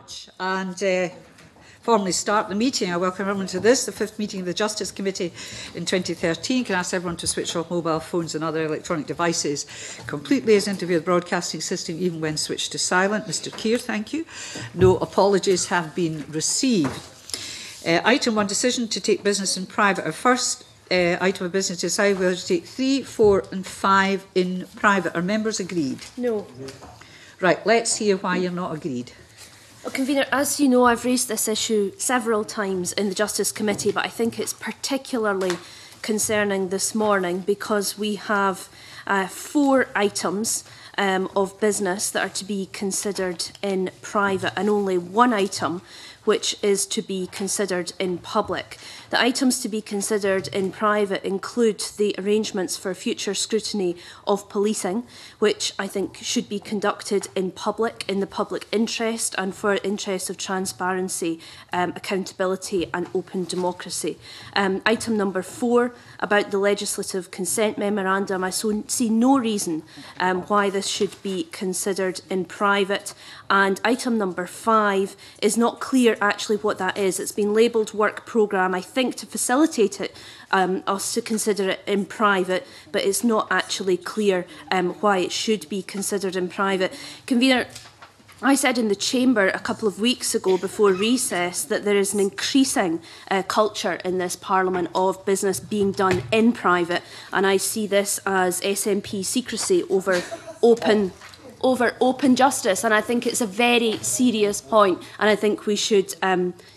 much. And formally start the meeting. I welcome everyone to this, the 5th meeting of the Justice Committee in 2013. Can I ask everyone to switch off mobile phones and other electronic devices completely as interview the broadcasting system, even when switched to silent. Mr. Keir, thank you. No apologies have been received. Item 1, decision to take business in private. Our first item of business to decide whether to take 3, 4 and 5 in private. Are members agreed? No. Right, let's hear why you're not agreed. Well, Convener, as you know, I've raised this issue several times in the Justice Committee, but I think it's particularly concerning this morning because we have 4 items of business that are to be considered in private and only 1 item which is to be considered in public. The items to be considered in private include the arrangements for future scrutiny of policing, which I think should be conducted in public, in the public interest and for interests of transparency, accountability and open democracy. Item number 4, about the legislative consent memorandum, I see no reason why this should be considered in private. And item number 5 is not clear actually what that is. It's been labelled work programme, I think, to facilitate it, us to consider it in private, but it's not actually clear why it should be considered in private. Convener, I said in the Chamber a couple of weeks ago before recess that there is an increasing culture in this Parliament of business being done in private, and I see this as SNP secrecy over open justice, and I think it's a very serious point, and I think we should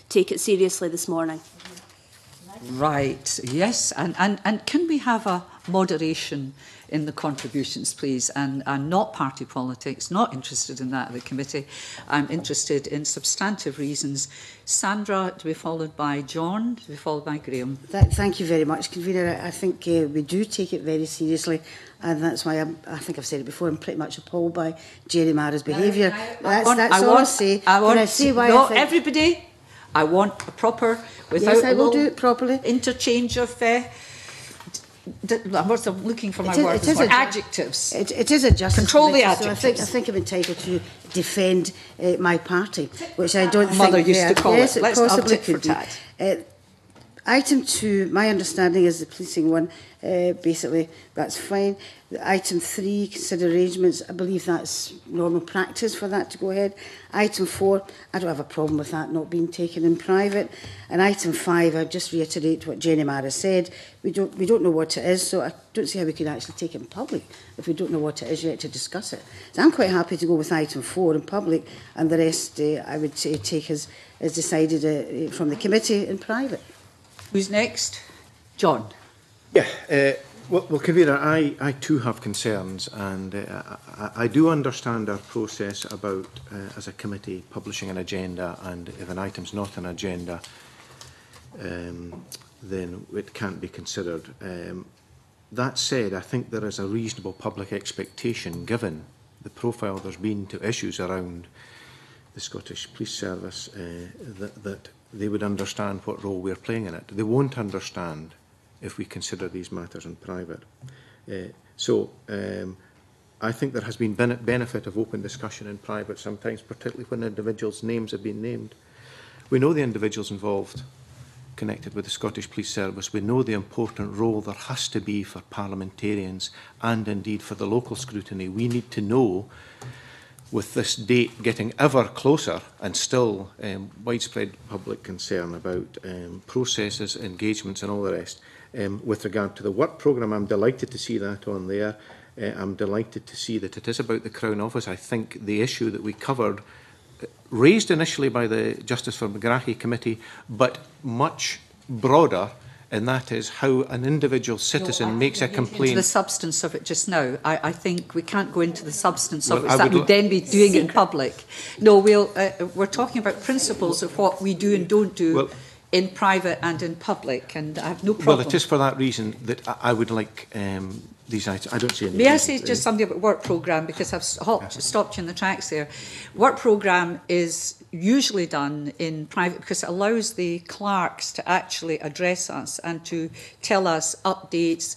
take it seriously this morning. Right, yes, and can we have a moderation in the contributions, please, and not party politics, not interested in that of the committee. I'm interested in substantive reasons. Sandra, to be followed by John, to be followed by Graham. Thank you very much, Convener. I think we do take it very seriously, and that's why I think I've said it before, I'm pretty much appalled by Jerry Mara's behaviour. That's all I'll say. Can I say why I think... Everybody, I want a proper, without yes, I will do it properly. Interchange of... I'm looking for my word. Adjectives. It is a justice. Control the adjectives. So I think I'm entitled to defend my party, which I don't think. Mother used to call yes, it. Let's possibly could do. Item 2, my understanding is the policing one. Basically, that's fine. Item 3, consider arrangements. I believe that's normal practice for that to go ahead. Item 4, I don't have a problem with that not being taken in private. And item 5, I just reiterate what Jenny Mara said. We don't know what it is, so I don't see how we could actually take it in public if we don't know what it is yet to discuss it. So I'm quite happy to go with item 4 in public, and the rest I would say take as decided from the committee in private. Who's next? John. Yeah, well, Convener, I too have concerns, and I do understand our process about, as a committee, publishing an agenda, and if an item's not an agenda, then it can't be considered. That said, I think there is a reasonable public expectation, given the profile there's been to issues around the Scottish Police Service, that they would understand what role we're playing in it. They won't understand if we consider these matters in private. So I think there has been benefit of open discussion in private sometimes, particularly when individuals' names have been named. We know the individuals involved connected with the Scottish Police Service. We know the important role there has to be for parliamentarians and indeed for the local scrutiny. We need to know, with this date getting ever closer and still widespread public concern about processes, engagements and all the rest. With regard to the work programme, I'm delighted to see that on there. I'm delighted to see that it is about the Crown Office. I think the issue that we covered, raised initially by the Justice for McGrahy Committee, but much broader, and that is how an individual citizen makes a complaint. Into the substance of it just now. I think we can't go into the substance of it. That would then be doing it in public. No, we're talking about principles of what we do and don't do in private and in public, and I have no problem. Well, it is for that reason that I would like these items. I don't see any. May I reason say just something about work programme, because I've stopped you in the tracks there. Work programme is usually done in private because it allows the clerks to actually address us and to tell us updates,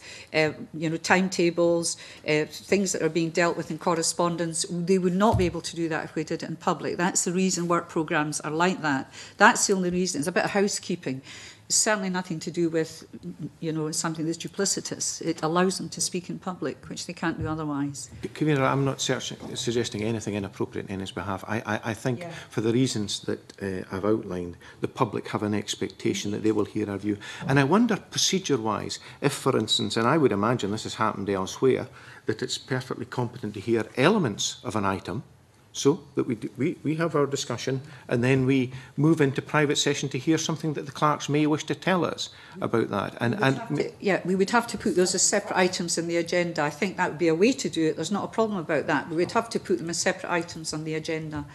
timetables, things that are being dealt with in correspondence. They would not be able to do that if we did it in public. That's the reason work programmes are like that. That's the only reason. It's a bit of housekeeping. It's certainly nothing to do with, something that's duplicitous. It allows them to speak in public, which they can't do otherwise. Convener, I'm not suggesting anything inappropriate in his behalf. I think for the reasons that I've outlined, the public have an expectation that they will hear our view. And I wonder, procedure-wise, if, for instance, and I would imagine this has happened elsewhere, that it's perfectly competent to hear elements of an item, so that we have our discussion and then we move into private session to hear something that the clerks may wish to tell us about that. We would have to put those as separate items in the agenda. I think that would be a way to do it. There's not a problem about that. But we'd have to put them as separate items on the agenda.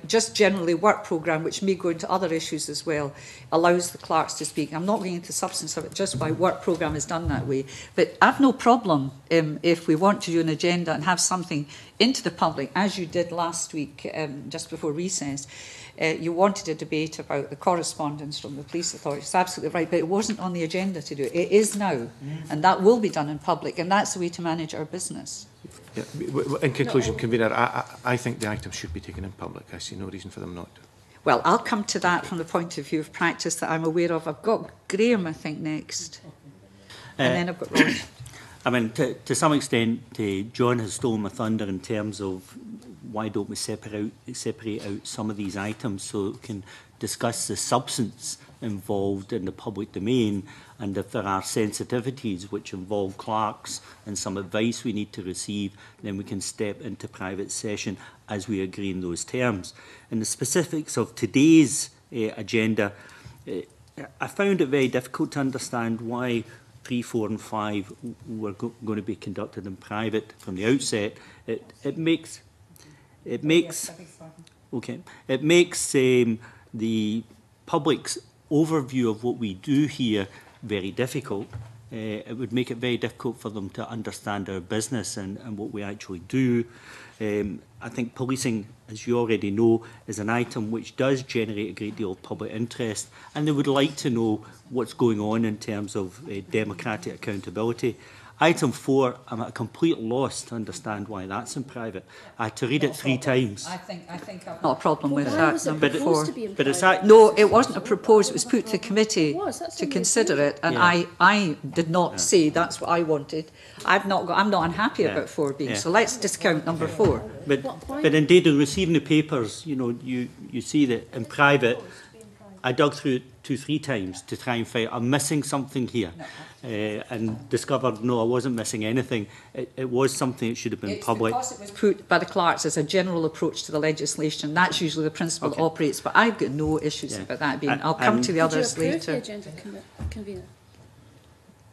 Just generally, work programme, which may go into other issues as well, allows the clerks to speak. I'm not going into the substance of it, just why work programme is done that way. But I've no problem if we want to do an agenda and have something into the public, as you did last week, just before recess. You wanted a debate about the correspondence from the police authorities. It's absolutely right, but it wasn't on the agenda to do it. It is now, and that will be done in public, and that's the way to manage our business. Yeah, in conclusion, Convener, I think the items should be taken in public. I see no reason for them not to. Well, I'll come to that from the point of view of practice that I'm aware of. I've got Graham, I think, next. And then I've got Rod. I mean, to some extent, John has stolen my thunder in terms of why don't we separate out some of these items so we can discuss the substance involved in the public domain, and if there are sensitivities which involve clerks and some advice we need to receive, then we can step into private session as we agree in those terms. In the specifics of today's agenda, I found it very difficult to understand why 3, 4 and 5 were going to be conducted in private from the outset. It makes the public's overview of what we do here very difficult. It would make it very difficult for them to understand our business and what we actually do. I think policing, as you already know, is an item which does generate a great deal of public interest, and they would like to know what's going on in terms of democratic accountability. Item 4, I'm at a complete loss to understand why that's in private. I had to read it 3 times. I think I've not a problem with Why that. was it Number proposed 4. to be in But it's private? No, it wasn't a proposed. It was put to the committee to in the consider it, and Yeah. I did not say that's what I wanted. I'm not unhappy about 4 being. Yeah. So let's discount number 4. But indeed, in receiving the papers, you see that in private, I dug through it 2, 3 times to try and find I'm missing something here, and discovered no, I wasn't missing anything. It was something that should have been public. Because it was put by the clerks as a general approach to the legislation. That's usually the principle that operates. But I've got no issues about that being. I'll come to the others later. The agenda, convener?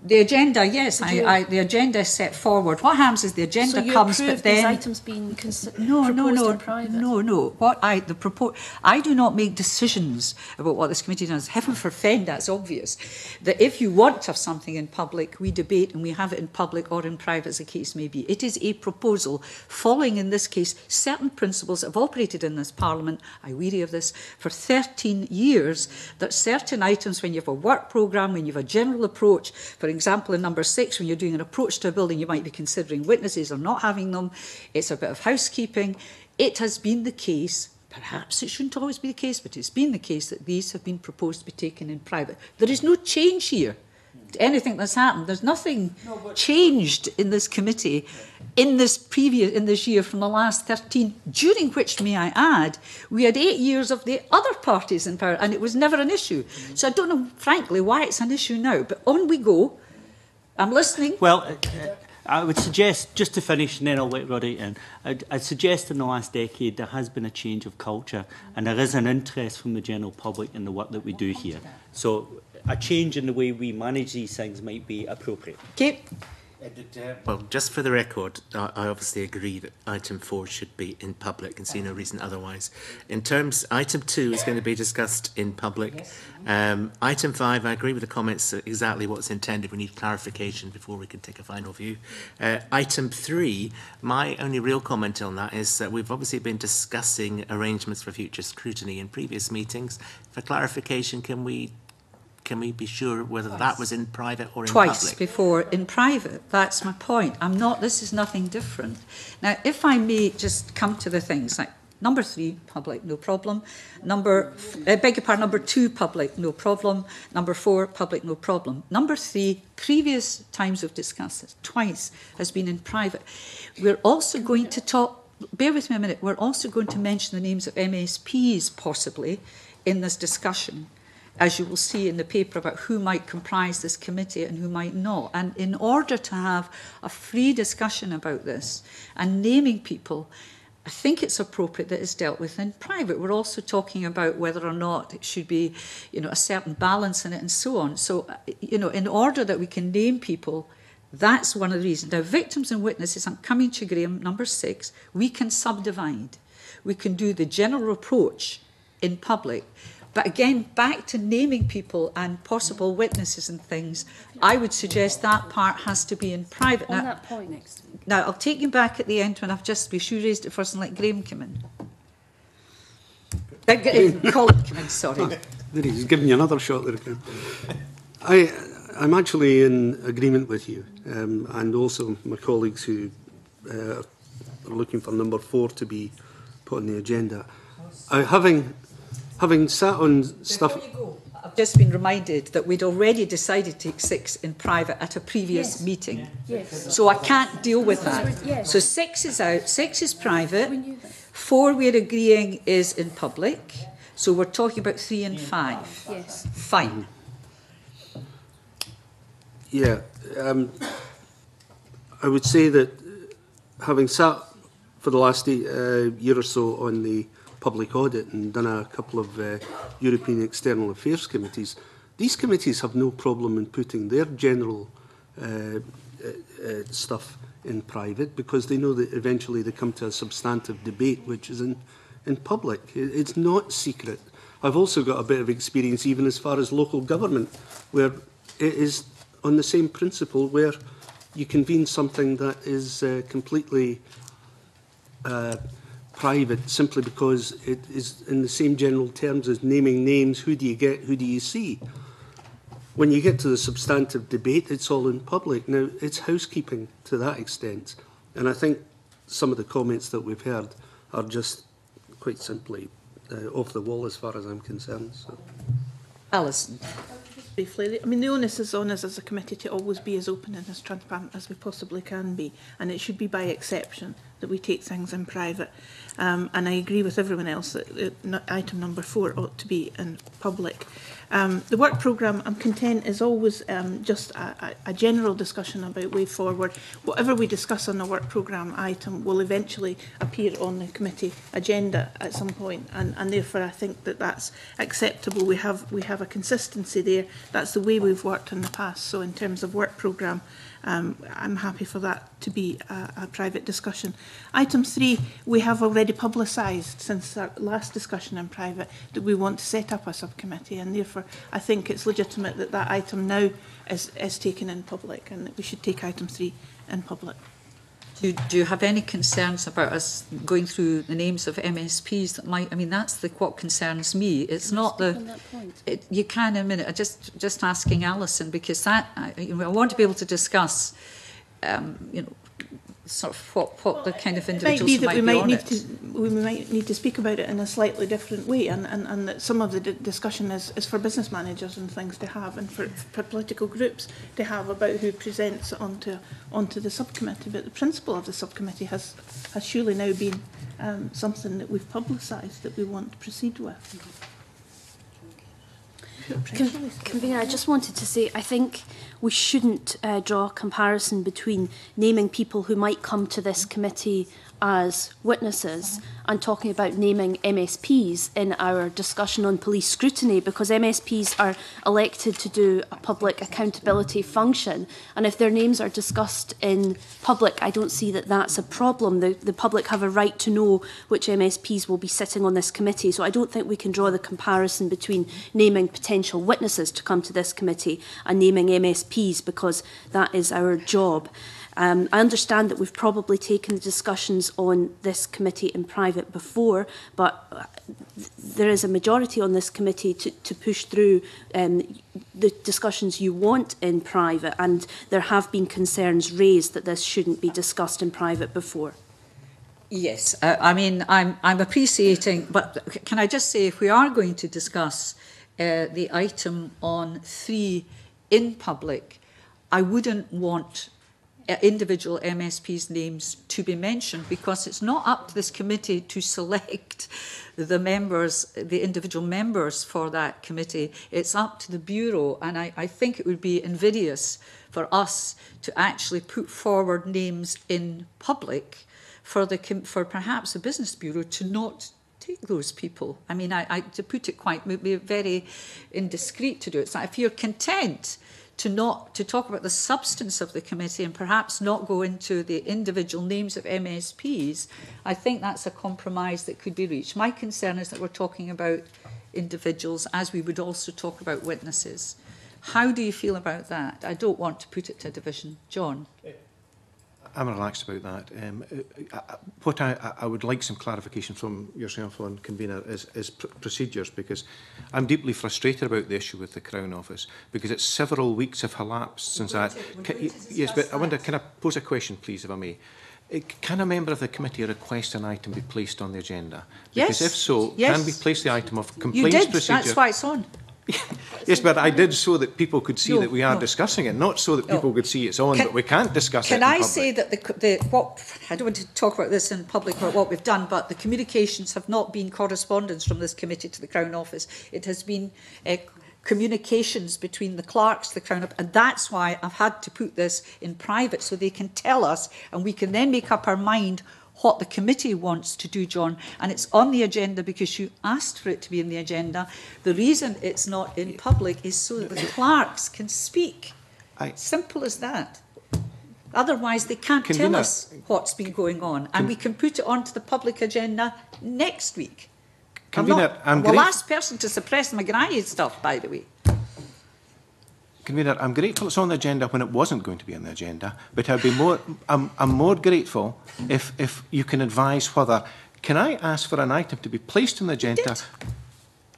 The agenda, yes, the agenda is set forward. What happens is the agenda comes, but then these items being no. proposed in private? What I do not make decisions about what this committee does. Heaven forfend, that's obvious. That if you want to have something in public, we debate and we have it in public or in private, as the case may be. It is a proposal following, in this case, certain principles that have operated in this Parliament. I weary of this for 13 years. That certain items, when you have a work programme, when you have a general approach. For example, in number 6, when you're doing an approach to a building, you might be considering witnesses or not having them. It's a bit of housekeeping. It has been the case, perhaps it shouldn't always be the case, but it's been the case that these have been proposed to be taken in private. There is no change here to anything that's happened. There's nothing changed in this committee in this year from the last 13, during which, may I add, we had 8 years of the other parties in power, and it was never an issue. So I don't know, frankly, why it's an issue now. But on we go. I'm listening. Well, I would suggest, just to finish, and then I'll let Roddy in, I'd suggest in the last decade there has been a change of culture, and there is an interest from the general public in the work that we do here. So a change in the way we manage these things might be appropriate. Okay. Well, just for the record, I obviously agree that item 4 should be in public and see no reason otherwise. In terms, item 2 is going to be discussed in public. Yes. Item 5, I agree with the comments that exactly what's intended. We need clarification before we can take a final view. Item 3, my only real comment on that is that we've obviously been discussing arrangements for future scrutiny in previous meetings. For clarification, can we be sure whether that was in private or in public? Twice before in private. That's my point. This is nothing different. Now, if I may just come to the things like number 3, public, no problem. Number 2, public, no problem. Number 4, public, no problem. Number 3, previous times we've discussed this, twice, has been in private. We're also going to talk, bear with me a minute, we're also going to mention the names of MSPs possibly in this discussion, as you will see in the paper, about who might comprise this committee and who might not. And in order to have a free discussion about this and naming people, I think it's appropriate that it's dealt with in private. We're also talking about whether or not it should be, a certain balance in it and so on. So, in order that we can name people, that's one of the reasons. Now, victims and witnesses, I'm coming to Graham, number 6, we can subdivide. We can do the general approach in public. But again, back to naming people and possible witnesses and things, I would suggest that part has to be in private. On that point next week. Now, I'll take you back at the end when I've just raised it first and let Graham come in. Colin come in, sorry. He's giving you another shot there, Graham. I'm actually in agreement with you, and also my colleagues who are looking for number 4 to be put on the agenda. Having sat on stuff... Before you go, I've just been reminded that we'd already decided to take 6 in private at a previous meeting. Yes. So I can't deal with that. Yes. So 6 is out, 6 is private, We knew that. 4 we're agreeing is in public. So we're talking about 3 and 5. Yes. Fine. Yeah, I would say that having sat for the last year or so on the public audit and done a couple of European External Affairs committees, these committees have no problem in putting their general stuff in private because they know that eventually they come to a substantive debate which is in public. It's not secret. I've also got a bit of experience even as far as local government, where it is on the same principle where you convene something that is completely private simply because it is in the same general terms as naming names. Who do you get? Who do you see? When you get to the substantive debate, it's all in public. Now, it's housekeeping to that extent. And I think some of the comments that we've heard are just quite simply off the wall as far as I'm concerned. So. Alison. Briefly, the onus is on us as a committee to always be as open and as transparent as we possibly can be, and it should be by exception that we take things in private. And I agree with everyone else that item number 4 ought to be in public. The work programme, I'm content, is always just a general discussion about way forward. Whatever we discuss on the work programme item will eventually appear on the committee agenda at some point, and therefore I think that that's acceptable. We have a consistency there. That's the way we've worked in the past. So in terms of work programme, I'm happy for that to be a private discussion. Item 3, we have already publicised since our last discussion in private that we want to set up a subcommittee, and therefore I think it's legitimate that that item now is taken in public, and that we should take item 3 in public. Do you have any concerns about us going through the names of MSPs that might? That's what concerns me. It's not the. You can in a minute. Just asking Alison, because that I want to be able to discuss, sort of what the kind of individuals might be on it. We might need to speak about it in a slightly different way, and that some of the discussion is for business managers and things to have, and for political groups to have about who presents onto the subcommittee. But the principle of the subcommittee has surely now been something that we've publicised that we want to proceed with. Convener, I just wanted to say, I think we shouldn't draw a comparison between naming people who might come to this committee as witnesses and talking about naming MSPs in our discussion on police scrutiny, because MSPs are elected to do a public accountability function, and if their names are discussed in public, I don't see that that's a problem. The public have a right to know which MSPs will be sitting on this committee, so I don't think we can draw the comparison between naming potential witnesses to come to this committee and naming MSPs, because that is our job. I understand that we've probably taken the discussions on this committee in private before, but there is a majority on this committee to push through the discussions you want in private, and there have been concerns raised that this shouldn't be discussed in private before. Yes, I mean, I'm appreciating, but can I just say, if we are going to discuss the item on 3 in public, I wouldn't want individual MSPs' names to be mentioned, because it's not up to this committee to select the members, the individual members for that committee. It's up to the Bureau, and I think it would be invidious for us to actually put forward names in public for perhaps the Business Bureau to not take those people. I mean, to put it quite, it would be very indiscreet to do it. So if you're content to talk about the substance of the committee and perhaps not go into the individual names of MSPs, I think that's a compromise that could be reached. My concern is that we're talking about individuals as we would also talk about witnesses. How do you feel about that? I don't want to put it to a division. John? I'm relaxed about that. What I would like some clarification from yourself on, convener, is procedures, because I'm deeply frustrated about the issue with the Crown Office, because it's several weeks have elapsed since that. Yes, but I wonder, can I pose a question, please, if I may? Can a member of the committee request an item be placed on the agenda? Because if so, can we place the item of complaints procedure? That's why it's on. Yes, but I did so that people could see that we are discussing it, not so that people could see it's on, but we can't discuss it in public. Can I say that I don't want to talk about this in public or what we've done, but the communications have not been correspondence from this committee to the Crown Office. It has been communications between the clerks, the Crown Office, and that's why I've had to put this in private, so they can tell us and we can then make up our mind what the committee wants to do, John, and it's on the agenda because you asked for it to be in the agenda. The reason it's not in public is so that the clerks can speak. Simple as that. Otherwise, they can't tell us what's been going on, and we can put it onto the public agenda next week. I'm the last person to suppress McGrahy stuff, by the way. Convener, I'm grateful it's on the agenda when it wasn't going to be on the agenda, but I'd be more. I'm more grateful if you can advise whether. Can I ask for an item to be placed on the agenda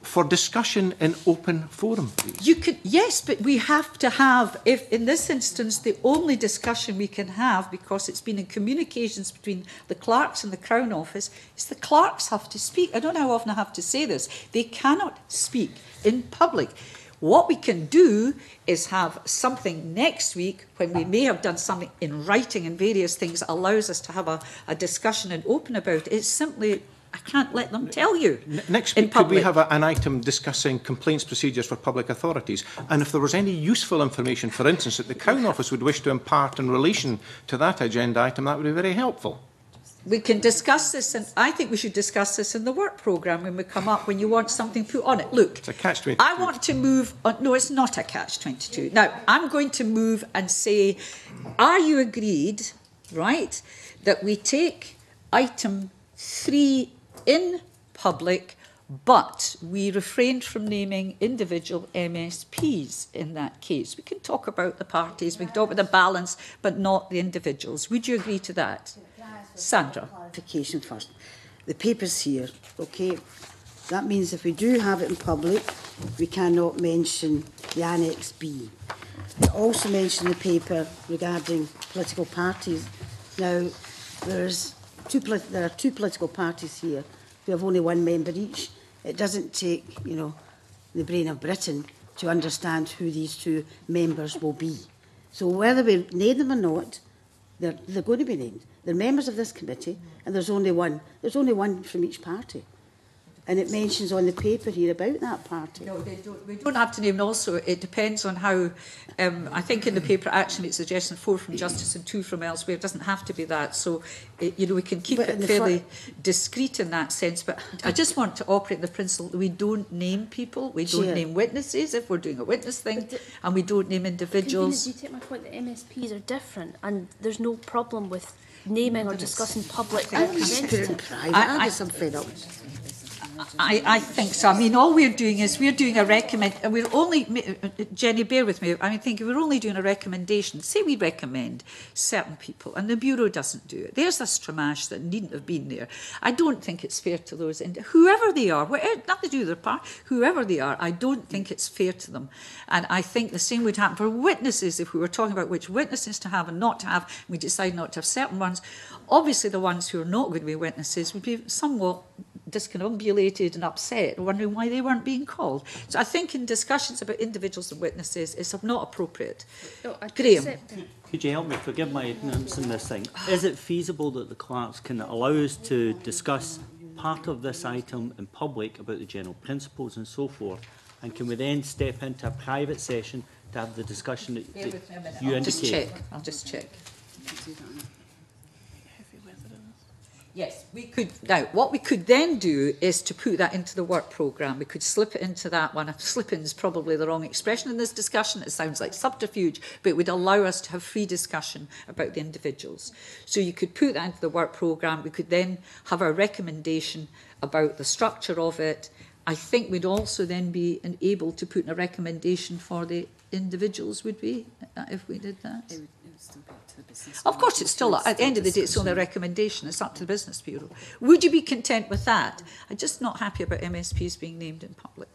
for discussion in open forum, please? You could, yes, but we have to have. If in this instance the only discussion we can have, because it's been in communications between the clerks and the Crown Office, is the clerks have to speak. I don't know how often I have to say this. They cannot speak in public. What we can do is have something next week when we may have done something in writing and various things that allows us to have a discussion and open about it. It's simply, I can't let them tell you. Next week, could we have an item discussing complaints procedures for public authorities? And if there was any useful information, for instance, that the Crown Office would wish to impart in relation to that agenda item, that would be very helpful. We can discuss this, and I think we should discuss this in the work programme when we come up, when you want something put on it. Look, it's a catch-22. I want to move on. No, it's not a catch-22. Now, I'm going to move and say, are you agreed, right, that we take item 3 in public, but we refrained from naming individual MSPs in that case? We can talk about the parties, we can talk about the balance, but not the individuals. Would you agree to that? Sandra. Clarification first. The paper's here, okay? That means if we do have it in public, we cannot mention the Annex B. We also mention the paper regarding political parties. Now, there are 2 political parties here. We have only 1 member each. It doesn't take, the brain of Britain to understand who these 2 members will be. So whether we name them or not, they're going to be named. They're members of this committee, and there's only one. There's only one from each party. And it mentions on the paper here about that party. No, we don't have to name. And also, it depends on how. I think in the paper actually it's suggesting 4 from Justice and 2 from elsewhere. It doesn't have to be that. So, we can keep it fairly discreet in that sense. But I just want to operate the principle that we don't name people, we don't name witnesses if we're doing a witness thing, and we don't name individuals. Do you take my point that MSPs are different, and there's no problem with naming or discussing public representatives? I think so. I mean, all we're doing is we're doing a recommend. We're only, Jenny, bear with me. I think we're only doing a recommendation. Say we recommend certain people, and the bureau doesn't do it. There's a stramash that needn't have been there. I don't think it's fair to those, and whoever they are, nothing to do with their part, whoever they are, I don't think it's fair to them. And I think the same would happen for witnesses. If we were talking about which witnesses to have and not to have, we decide not to have certain ones. Obviously, the ones who are not going to be witnesses would be somewhat discombobulated and upset, wondering why they weren't being called. So I think in discussions about individuals and witnesses, it's not appropriate. No, Graham. Could you help me? Forgive my ignorance in this thing. Is it feasible that the clerks can allow us to discuss part of this item in public about the general principles and so forth, and can we then step into a private session to have the discussion that you indicate? I'll just check. Yes, we could. Now, what we could then do is to put that into the work programme. We could slip it into that one. Slip-in is probably the wrong expression in this discussion. It sounds like subterfuge, but it would allow us to have free discussion about the individuals. So you could put that into the work programme. We could then have a recommendation about the structure of it. I think we'd also then be able to put in a recommendation for the individuals, would we, if we did that? It would still be up to the business. Of course, it's still, at the end of the day, it's only a recommendation. It's up to the Business Bureau. Would you be content with that? I'm just not happy about MSPs being named in public.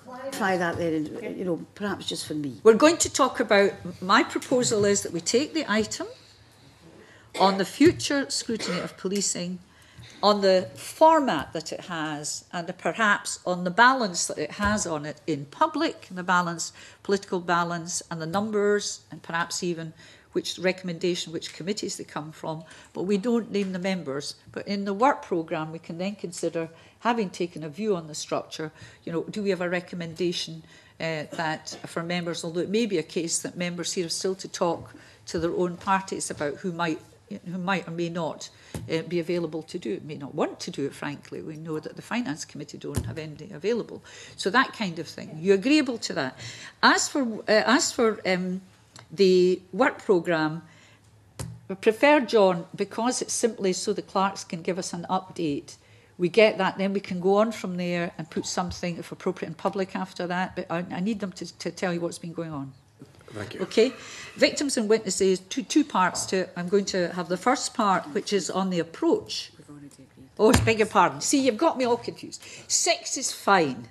Clarify that there, perhaps just for me. We're going to talk about, my proposal is that we take the item on the future scrutiny of policing, on the format that it has, and perhaps on the balance that it has on it in public, the balance, political balance, and the numbers, and perhaps even which recommendation, which committees they come from. But we don't name the members. But in the work programme, we can then consider, having taken a view on the structure, do we have a recommendation that for members, although it may be a case that members here are still to talk to their own parties about who might or may not be available to do it, may not want to do it, frankly. We know that the Finance Committee don't have anything available. So that kind of thing. You agreeable to that? As for the work programme, I prefer, John, because it's simply so the clerks can give us an update. We get that, then we can go on from there and put something, if appropriate, in public after that. But I need them to tell you what's been going on. Thank you. Okay. Victims and witnesses, two parts to it. I'm going to have the first part, which is on the approach. Oh, beg your pardon. See, you've got me all confused. 6 is fine.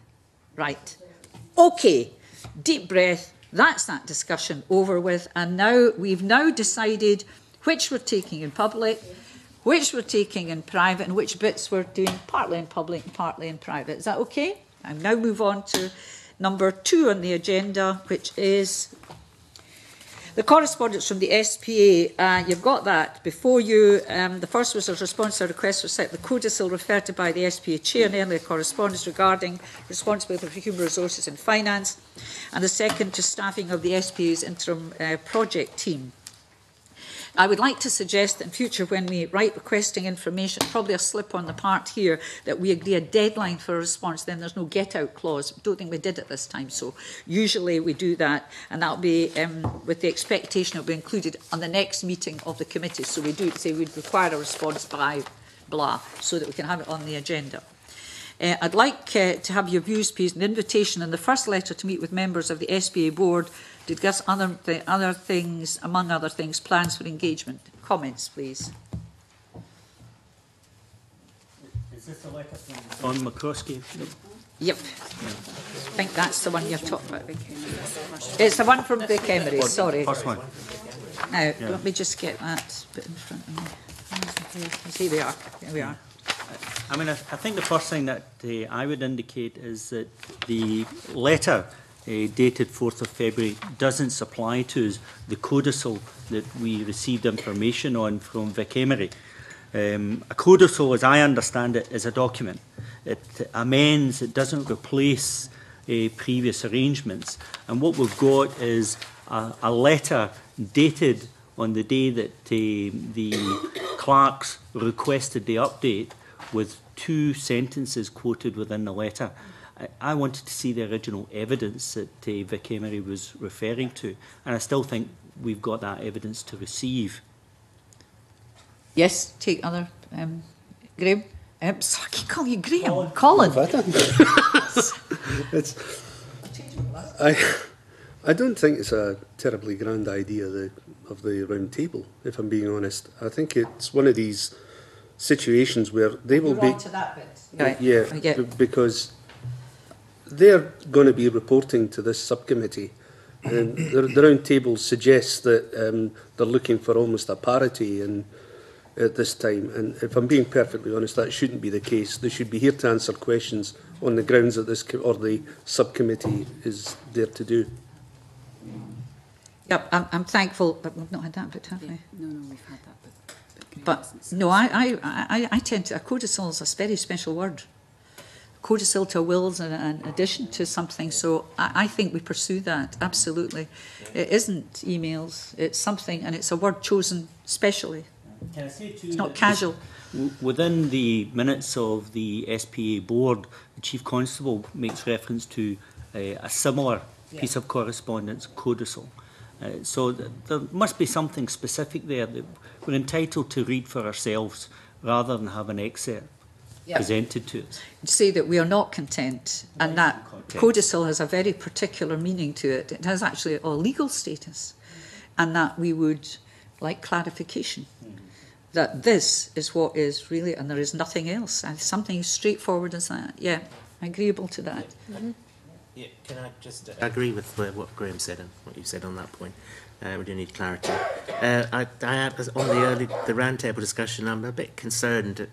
Right. Okay. Deep breath. That's that discussion over with. And now we've decided which we're taking in public, which we're taking in private, and which bits we're doing partly in public and partly in private. Is that okay? I'll now move on to number 2 on the agenda, which is the correspondence from the SPA. You've got that before you. The first was a response to a request for set the codicil referred to by the SPA chair and earlier correspondence regarding responsibility for human resources and finance, and the second to staffing of the SPA's interim project team. I would like to suggest that in future, when we write requesting information, probably a slip on the part here, that we agree a deadline for a response, then there's no get-out clause. I don't think we did it this time, so usually we do that, and that'll be with the expectation it'll be included on the next meeting of the committee. So we do say we'd require a response by blah, so that we can have it on the agenda. I'd like to have your views, please, an invitation in the first letter to meet with members of the SPA board to discuss other things, among other things, plans for engagement. Comments, please. Is this a letter from John McCroskey? Yep. I think that's the one you're talking about. It's the one from Vic Emery, sorry. First one. Now, let me just get that bit in front of me. Here we are. Here we are. I mean, I think the first thing that I would indicate is that the letter dated 4th of February doesn't supply to us the codicil that we received information on from Vic Emery. A codicil, as I understand it, is a document. It amends, it doesn't replace previous arrangements. And what we've got is a letter dated on the day that the clerks requested the update, with 2 sentences quoted within the letter. I wanted to see the original evidence that Vic Emery was referring to, and I still think we've got that evidence to receive. Yes, take other. Graham? Sorry, I keep calling you Graham. Colin. I don't think it's a terribly grand idea of the round table, if I'm being honest. I think it's one of these situations where they will be... to that bit. Right. Yeah, because they're going to be reporting to this subcommittee. And the round table suggests that they're looking for almost a parity at this time. And if I'm being perfectly honest, that shouldn't be the case. They should be here to answer questions on the grounds that the subcommittee is there to do. Yep, I'm thankful, but we've not had that bit, have we? No, we've had that bit. But no, I tend to, a codicil is a very special word. Codicil to a will is an addition to something, so I think we pursue that, absolutely. It isn't emails, it's something, and it's a word chosen specially. Can I say too, it's not casual. Within the minutes of the SPA board, the Chief Constable makes reference to a similar piece of correspondence, codicil. So there must be something specific there that we're entitled to read for ourselves rather than have an excerpt presented to us. Say that we are not content, and that codicil has a very particular meaning to it. It has actually a legal status, and that we would like clarification. That this is what is really, and there is nothing else, and something as straightforward as that. Yeah, agreeable to that. Yeah, can I just agree with what Graham said and what you said on that point? We do need clarity. On the roundtable discussion, I'm a bit concerned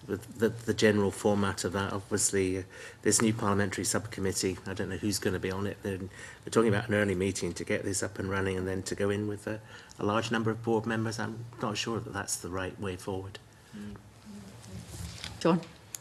with the general format of that. Obviously, this new parliamentary subcommittee, I don't know who's going to be on it. We're talking about an early meeting to get this up and running and then to go in with a large number of board members. I'm not sure that that's the right way forward. John?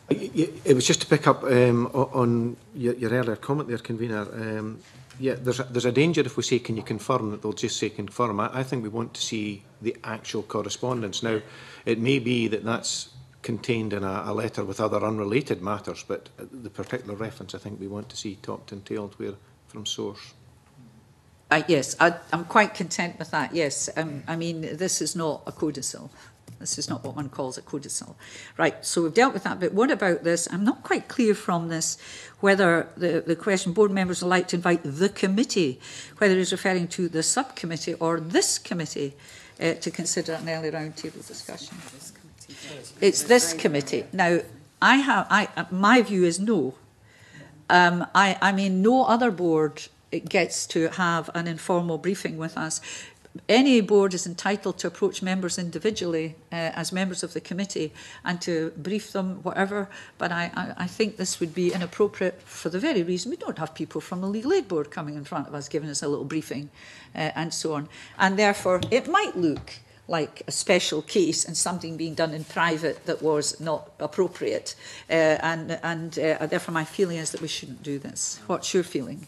It was just to pick up on your earlier comment there, Convener. Yeah, there's a danger if we say, can you confirm, that they'll just say confirm. I think we want to see the actual correspondence. Now, it may be that that's contained in a letter with other unrelated matters, but the particular reference I think we want to see topped and tailed where from source. Yes, I'm quite content with that, yes. I mean, this is not a codicil. This is not what one calls a codicil. Right, so we've dealt with that bit. What about this? I'm not quite clear from this whether the question board members would like to invite the committee, whether it's referring to the subcommittee or this committee to consider an early roundtable discussion. It's this committee. Now, my view is no. I mean, no other board gets to have an informal briefing with us. Any board is entitled to approach members individually as members of the committee and to brief them, whatever, but I think this would be inappropriate for the very reason we don't have people from the Legal Aid Board coming in front of us giving us a little briefing and so on. And therefore, it might look like a special case and something being done in private that was not appropriate. And therefore, my feeling is that we shouldn't do this. What's your feeling?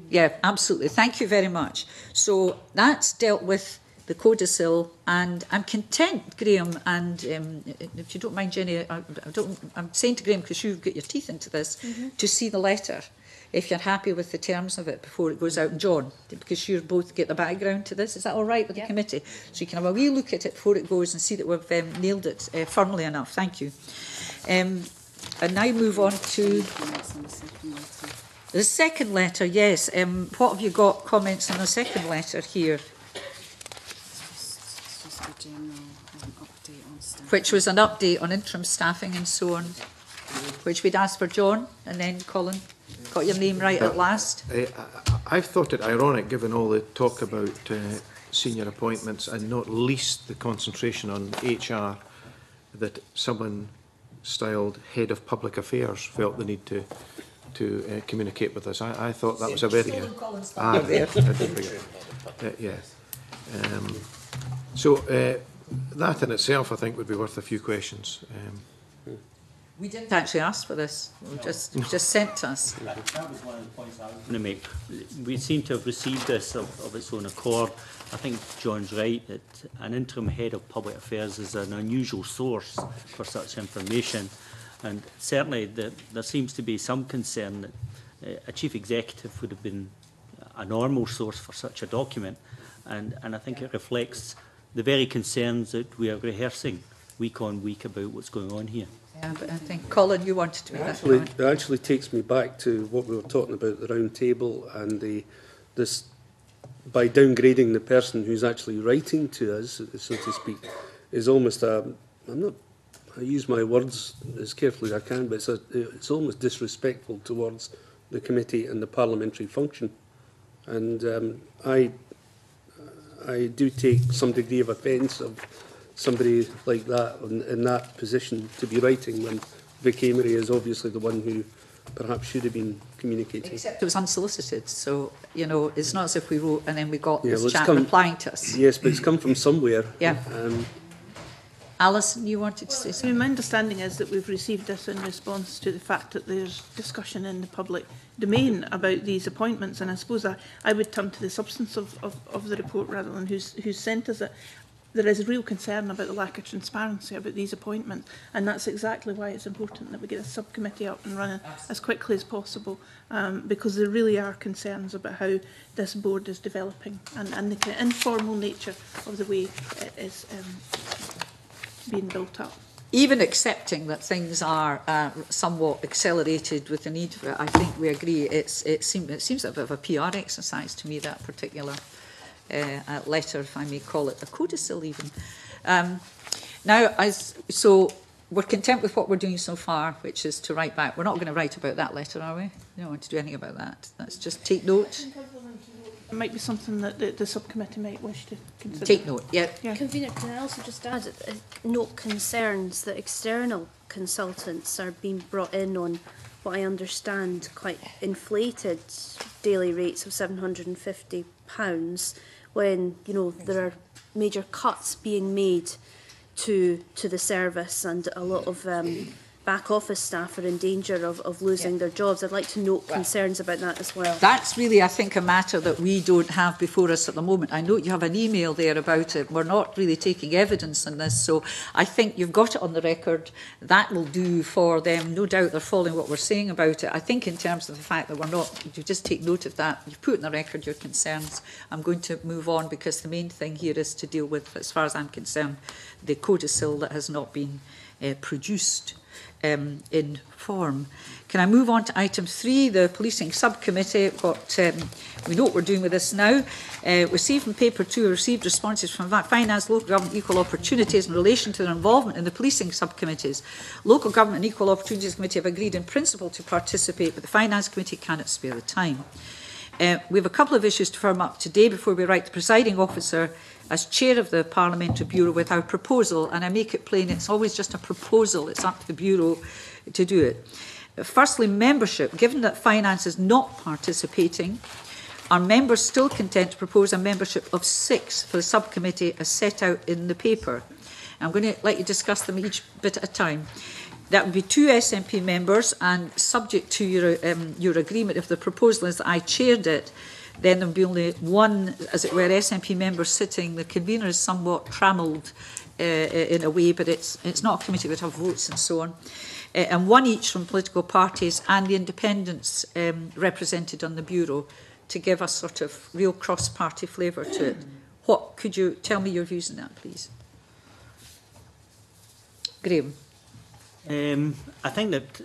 Yeah, absolutely. Thank you very much. So that's dealt with the codicil, and I'm content, Graham, and if you don't mind, Jenny, I'm saying to Graham, because you've got your teeth into this, to see the letter, if you're happy with the terms of it before it goes out. And John, because you both get the background to this, is that all right with the committee? So you can have a wee look at it before it goes and see that we've nailed it firmly enough. Thank you. And now move on to the second letter. Yes, what have you got comments on the second letter here? Just a general update on staff. Which was an update on interim staffing and so on, which we'd asked for John, and then Colin. Got your name right at last. I've thought it ironic, given all the talk about senior appointments and not least the concentration on HR, that someone styled Head of Public Affairs felt the need to communicate with us. I thought that was a very... I did forget. Yeah. So that in itself, I think, would be worth a few questions. We didn't actually ask for this. We just sent to us. That was one of the points I was going to make. We seem to have received this of its own accord. I think John's right that an interim head of public affairs is an unusual source for such information, and certainly there seems to be some concern that a chief executive would have been a normal source for such a document, and I think it reflects the very concerns that we are rehearsing week on week about what's going on here. Yeah, but I think, Colin, you wanted to make that Actually, point. it actually takes me back to what we were talking about, the round table, and this, by downgrading the person who's actually writing to us, so to speak, is almost I use my words as carefully as I can, but it's almost disrespectful towards the committee and the parliamentary function. And I do take some degree of offence of somebody like that in that position to be writing when Vic Amory is obviously the one who perhaps should have been communicating. Except it was unsolicited, so, you know, it's not as if we wrote and then we got Yeah, this well, chat replying to us. Yes, but it's come from somewhere. Yeah. Alison, you wanted to say something? My understanding is that we've received this in response to the fact that there's discussion in the public domain about these appointments, and I suppose I would turn to the substance of the report rather than who's sent us it. There is real concern about the lack of transparency about these appointments, and that's exactly why it's important that we get a subcommittee up and running as quickly as possible, because there really are concerns about how this board is developing and the informal nature of the way it is being built up. Even accepting that things are somewhat accelerated with the need for it, I think we agree it seems a bit of a PR exercise to me, that particular letter, if I may call it, a codicil even. So we're content with what we're doing so far, which is to write back. We're not going to write about that letter, are we? We don't want to do anything about that. Let's just take note. It might be something that the subcommittee might wish to consider. Take note, yeah. Convener, can I also just add, note concerns that external consultants are being brought in on what I understand quite inflated daily rates of £750, when, you know, there are major cuts being made to the service, and a lot of back office staff are in danger of losing their jobs. I'd like to note concerns about that as well. That's really, I think, a matter that we don't have before us at the moment. I know you have an email there about it. We're not really taking evidence on this, so I think you've got it on the record. That will do for them. No doubt they're following what we're saying about it. I think in terms of the fact that we're not, you just take note of that. You've put on the record your concerns. I'm going to move on because the main thing here is to deal with, as far as I'm concerned, the codicil that has not been produced in form. Can I move on to item 3, the policing subcommittee? We know what we're doing with this now. Received in paper 2, received responses from Finance, Local Government, Equal Opportunities in relation to their involvement in the policing subcommittees. Local Government and Equal Opportunities Committee have agreed in principle to participate, but the Finance Committee cannot spare the time. We have a couple of issues to firm up today before we write the presiding officer as chair of the Parliamentary Bureau with our proposal, and I make it plain it's always just a proposal, it's up to the Bureau to do it. Firstly, membership. Given that Finance is not participating, are members still content to propose a membership of 6 for the subcommittee as set out in the paper? I'm going to let you discuss them each bit at a time. That would be 2 SNP members, and subject to your agreement, if the proposal is that I chaired it, then there will be only one, as it were, SNP member sitting. The convener is somewhat trammelled in a way, but it's not a committee that have votes and so on. And 1 each from political parties and the independents represented on the Bureau, to give a sort of real cross-party flavour to it. What could you tell me your views on that, please? Graham. I think that,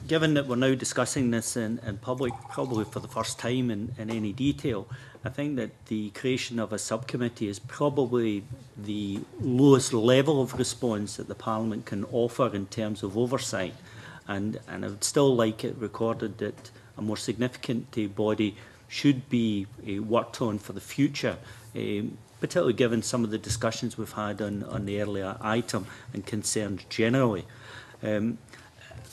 given that we're now discussing this in public, probably for the first time in any detail, I think that the creation of a subcommittee is probably the lowest level of response that the Parliament can offer in terms of oversight. And I would still like it recorded that a more significant body should be worked on for the future, particularly given some of the discussions we've had on the earlier item and concerns generally.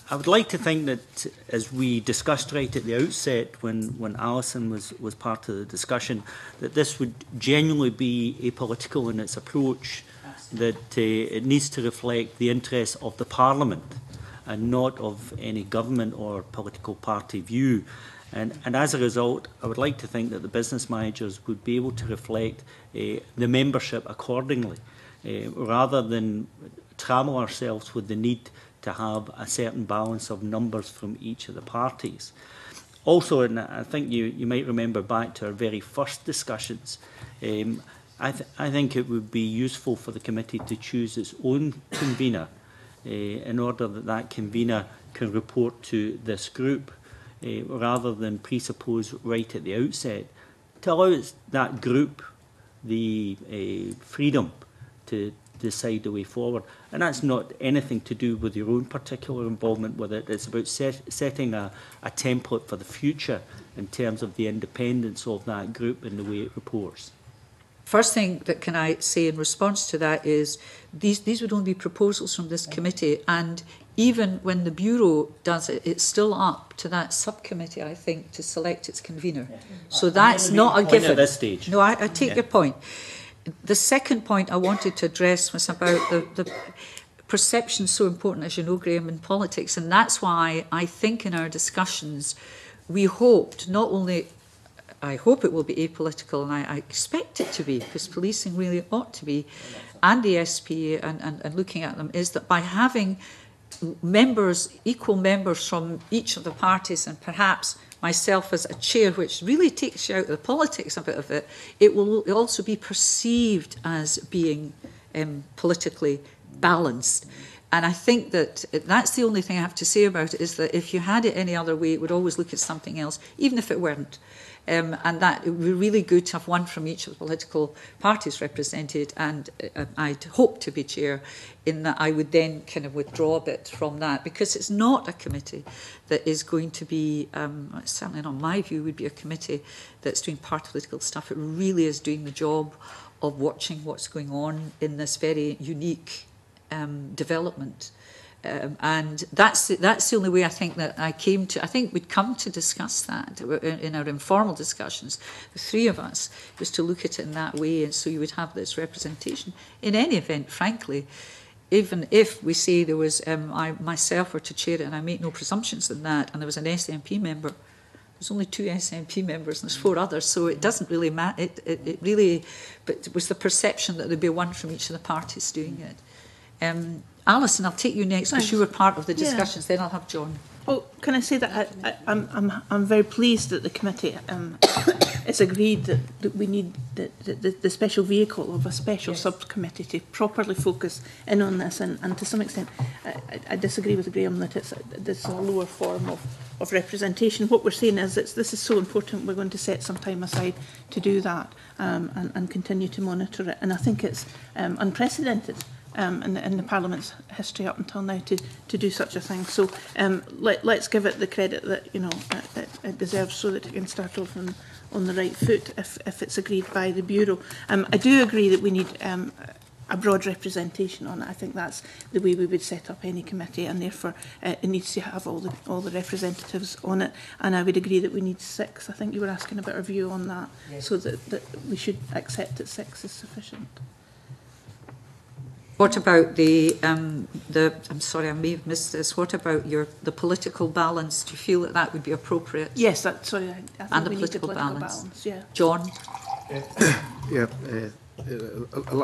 I would like to think that, as we discussed right at the outset when Alison was part of the discussion, that this would genuinely be apolitical in its approach, that it needs to reflect the interests of the Parliament. and not of any government or political party view. And as a result, I would like to think that the business managers would be able to reflect the membership accordingly, rather than trammel ourselves with the need to have a certain balance of numbers from each of the parties. Also, and I think you might remember back to our very first discussions, I think it would be useful for the committee to choose its own convener in order that that convener can report to this group, rather than presuppose right at the outset, to allow that group the freedom to decide the way forward. And that's not anything to do with your own particular involvement with it. It's about setting a template for the future in terms of the independence of that group and the way it reports. First thing that can I say in response to that is these would only be proposals from this committee, and even when the Bureau does it, it's still up to that subcommittee, I think, to select its convener. So that's not a given. At this stage. No, I take your point. The second point I wanted to address was about the perception so important, as you know, Graham, in politics, and that's why I think in our discussions we hoped not only I hope it will be apolitical, and I expect it to be, because policing really ought to be, and the SPA and looking at them, is that by having members, equal members from each of the parties, and perhaps myself as a chair, which really takes you out of the politics a bit of it, it will also be perceived as being politically balanced. And I think that that's the only thing I have to say about it, is that if you had it any other way, it would always look at something else, even if it weren't. And that it would be really good to have one from each of the political parties represented, and I'd hope to be chair, in that I would then kind of withdraw a bit from that, because it's not a committee that is going to be, certainly not my view, would be a committee that's doing party political stuff. It really is doing the job of watching what's going on in this very unique development. And that's the only way I think that I think we'd come to discuss that in our informal discussions, the three of us, was to look at it in that way, and so you would have this representation. In any event, frankly, even if we say there was, I myself were to chair it, and I make no presumptions in that, and there was an SNP member, there's only 2 SNP members and there's 4 others, so it doesn't really matter. It really, but it was the perception that there'd be one from each of the parties doing it. Alison, I'll take you next, because you were part of the discussions. Then I'll have John. Well, can I say that I'm very pleased that the committee has agreed that we need the special vehicle of a special subcommittee to properly focus in on this, and to some extent I disagree with Graham that it's a lower form of representation. What we're saying is that this is so important, we're going to set some time aside to do that, and continue to monitor it. And I think it's unprecedented in the Parliament's history up until now to do such a thing. So let's give it the credit that it deserves, so that it can start off on the right foot if it's agreed by the Bureau. I do agree that we need a broad representation on it. I think that's the way we would set up any committee, and therefore it needs to have all the representatives on it. And I would agree that we need 6. I think you were asking about our view on that, so that we should accept that 6 is sufficient. What about I'm sorry, I may have missed this. What about the political balance? Do you feel that would be appropriate? Yes, I think and we the need the political balance. Yeah. John?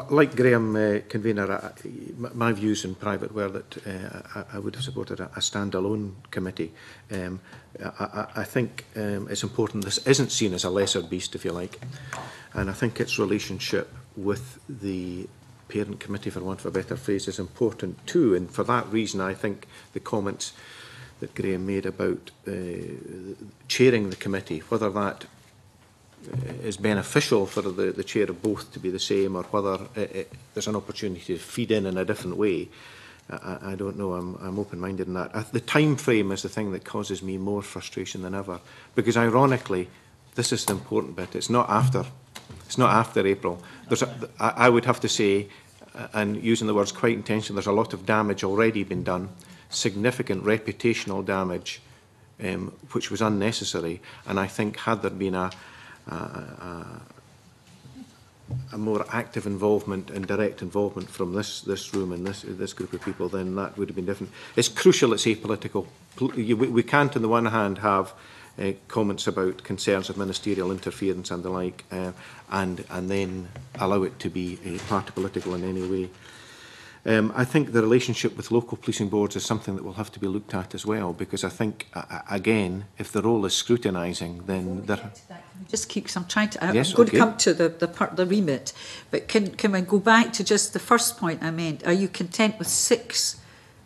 Like Graham, convener, my views in private were that I would have supported a standalone committee. I think it's important this isn't seen as a lesser beast, if you like, and I think its relationship with the parent committee, for want of a better phrase, is important too. And for that reason, I think the comments that Graham made about chairing the committee, whether that is beneficial for the chair of both to be the same, or whether there's an opportunity to feed in a different way, I don't know. I'm open-minded in that. The time frame is the thing that causes me more frustration than ever, because ironically, this is the important bit. It's not after April. I would have to say, and using the words quite intentionally, there's a lot of damage already been done, significant reputational damage, which was unnecessary. And I think had there been a more active involvement and direct involvement from this room and this group of people, then that would have been different. It's crucial it's apolitical. We can't, on the one hand, have comments about concerns of ministerial interference and the like, and then allow it to be party political in any way. I think the relationship with local policing boards is something that will have to be looked at as well, because I think, again, if the role is scrutinising, then there... Just keep, because I'm trying to, I'm Yes, going okay. to come to the remit, but can we go back to just the first point I made? Are you content with 6